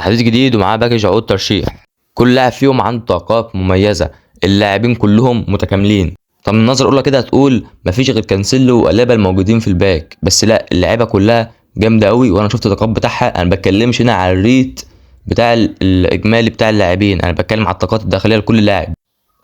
تحديث جديد ومعاه باكج عقود ترشيح. كل لاعب فيهم عنده طاقات مميزة، اللاعبين كلهم متكاملين. طب من النظر الاولى كده هتقول مفيش غير كانسيلو وألابا الموجودين في الباك، بس لا، اللعيبه كلها جامده قوي وانا شفت الطاقات بتاعها. انا بتكلمش هنا على الريت بتاع الاجمالي بتاع اللاعبين، انا بتكلم على الطاقات الداخليه لكل لاعب.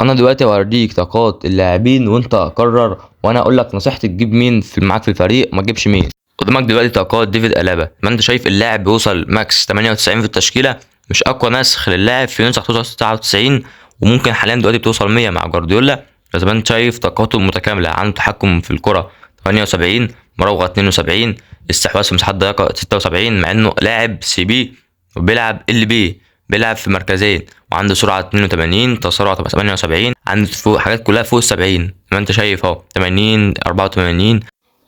انا دلوقتي هوريك طاقات اللاعبين وانت قرر، وانا اقول لك نصيحتي تجيب مين في معاك في الفريق وما تجيبش مين. قدامك دلوقتي طاقات ديفيد ألابا، ما انت شايف اللاعب بيوصل ماكس 98 في التشكيله، مش اقوى نسخ للاعب، في نسخ توصل 99 وممكن حاليا دلوقتي بتوصل 100 مع جوارديولا. زي ما انت شايف طاقاته المتكامله، عنده تحكم في الكره 78، مراوغه 72، استحواذ في مساحات ضيقه 76، مع انه لاعب سي بي وبيلعب ال بي، بيلعب في مركزين، وعنده سرعه 82، تسارع 78، عنده فوق حاجات كلها فوق 70. زي ما انت شايف اهو 80 84.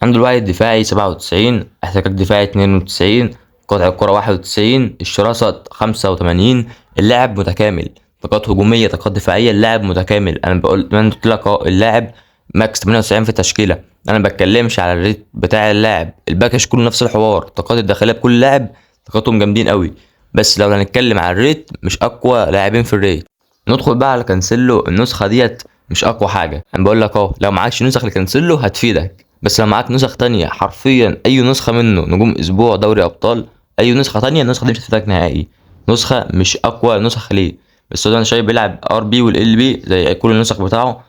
عنده الوعي الدفاعي 97، احتكاك دفاعي 92، قطع الكرة 91، الشراسة 85. اللاعب متكامل، طاقات هجومية طاقات دفاعية، اللاعب متكامل. انا بقول ما قلت لك اهو اللاعب ماكس 98 في التشكيلة. انا ما بتكلمش على الريت بتاع اللاعب، الباكج كله نفس الحوار، الطاقات الداخلية بكل لاعب طاقاتهم جامدين قوي. بس لو هنتكلم على الريت، مش اقوى لاعبين في الريت. ندخل بقى على كانسيلو، النسخة ديت مش اقوى حاجة. انا بقول لك اهو لو معكش نسخ لكانسيلو هتفيدك، بس لو معاك نسخ تانية حرفيا اي نسخة منه، نجوم اسبوع، دوري ابطال، اي نسخة تانية، النسخة دي مش هتفيدك نهائي. نسخة مش اقوى نسخ ليه، بس هو انا شايف بيلعب ار بي والال بي زي كل النسخ بتاعه.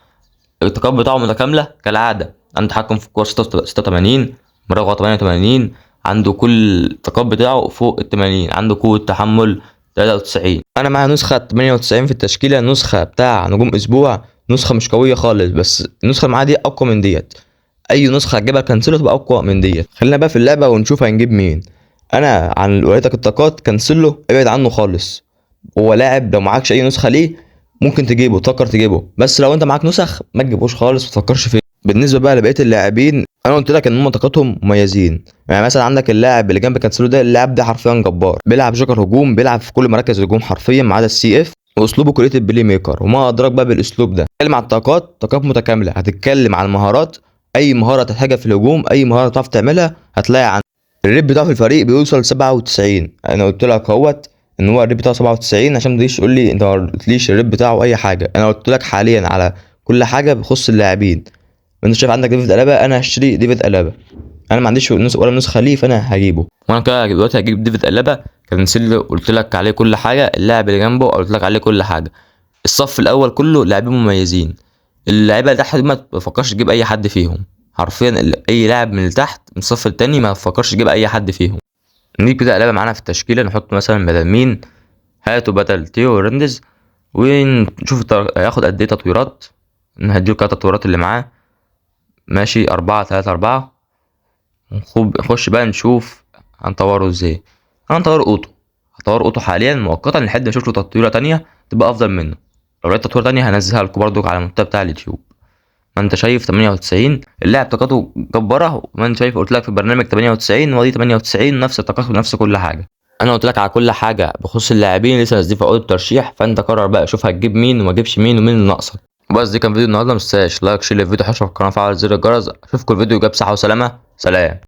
الطاقات بتاعه متكاملة كالعادة، عنده تحكم في الكورة 86، مراوغة 88، عنده كل الطاقات بتاعه فوق ال 80، عنده قوة تحمل 93. انا معايا نسخة 98 في التشكيلة، نسخة بتاع نجوم اسبوع، نسخة مش قوية خالص، بس النسخة اللي معايا دي اقوى من ديت. اي نسخه هتجيبها كانسيلو تبقى اقوى من ديت. خلينا بقى في اللعبه ونشوف هنجيب مين. انا عن وريتك الطاقات، كانسيلو ابعد عنه خالص. هو لاعب لو معكش اي نسخه ليه ممكن تجيبه، تفكر تجيبه، بس لو انت معاك نسخ ما تجيبوش خالص، ما تفكرش فيه. بالنسبه بقى لبقيه اللاعبين، انا قلت لك ان هم طاقتهم مميزين. يعني مثلا عندك اللاعب اللي جنب كانسيلو ده، اللاعب ده حرفيا جبار، بيلعب جوكر هجوم، بيلعب في كل مراكز الهجوم حرفيا ما عدا السي اف، واسلوبه كريتيف بلاي ميكر، وما ادراك بقى بالاسلوب ده. هتتكلم عن الطاقات، طاقات متكامله. هتتكلم عن المهارات، اي مهاره تحتاجها في الهجوم، اي مهاره تعرف تعملها هتلاقي عنده. الريت بتاعه في الفريق بيوصل 97. انا قلت لك اهوت ان هو الريت بتاعه 97، عشان ما تجيش تقول لي انت ما قلتليش الريت بتاعه اي حاجه. انا قلت لك حاليا على كل حاجه بخص اللاعبين. انت شايف عندك ديفيد ألابا، انا هشتري ديفيد ألابا، انا ما عنديش ولا نسخه ليه، فانا هجيبه. وانا كده دلوقتي هجيب ديفيد ألابا. كانسيلو قلت لك عليه كل حاجه، اللاعب اللي جنبه قلت لك عليه كل حاجه. الصف الاول كله لاعبين مميزين، اللعيبه اللي تحت دي ما تفكرش تجيب اي حد فيهم. حرفيا اي لاعب من اللي تحت من الصف التاني ما تفكرش تجيب اي حد فيهم. نيجي كده لعبه معانا في التشكيله، نحط مثلا بدل مين، هاتوا بدل تيو هرنانديز، ونشوف هياخد قد ايه تطويرات. هديله كده التطويرات اللي معاه، ماشي 4-3-4. نخش بقى نشوف هنطوره ازاي. هنطور اوتو، هطور اوتو حاليا مؤقتا لحد ما اشوف له تطويره تانية تبقى افضل منه. لو لقيت تطويره تانية هنزلها لكم برضو على المنتدى بتاع اليوتيوب. ما انت شايف 98 اللاعب طاقته جباره، وما انت شايف قلت لك في البرنامج 98 ودي 98 نفس الطاقات ونفس كل حاجه. انا قلت لك على كل حاجه بخصوص اللاعبين لسه نازلين في عقود الترشيح، فانت قرر بقى شوف هتجيب مين وما تجيبش مين ومين اللي ناقصك. بس دي كان فيديو النهارده، متنساش لايك شير الفيديو، حشر في القناه، فعل زر الجرس. اشوفكم الفيديو جاب صحه وسلامه، سلام.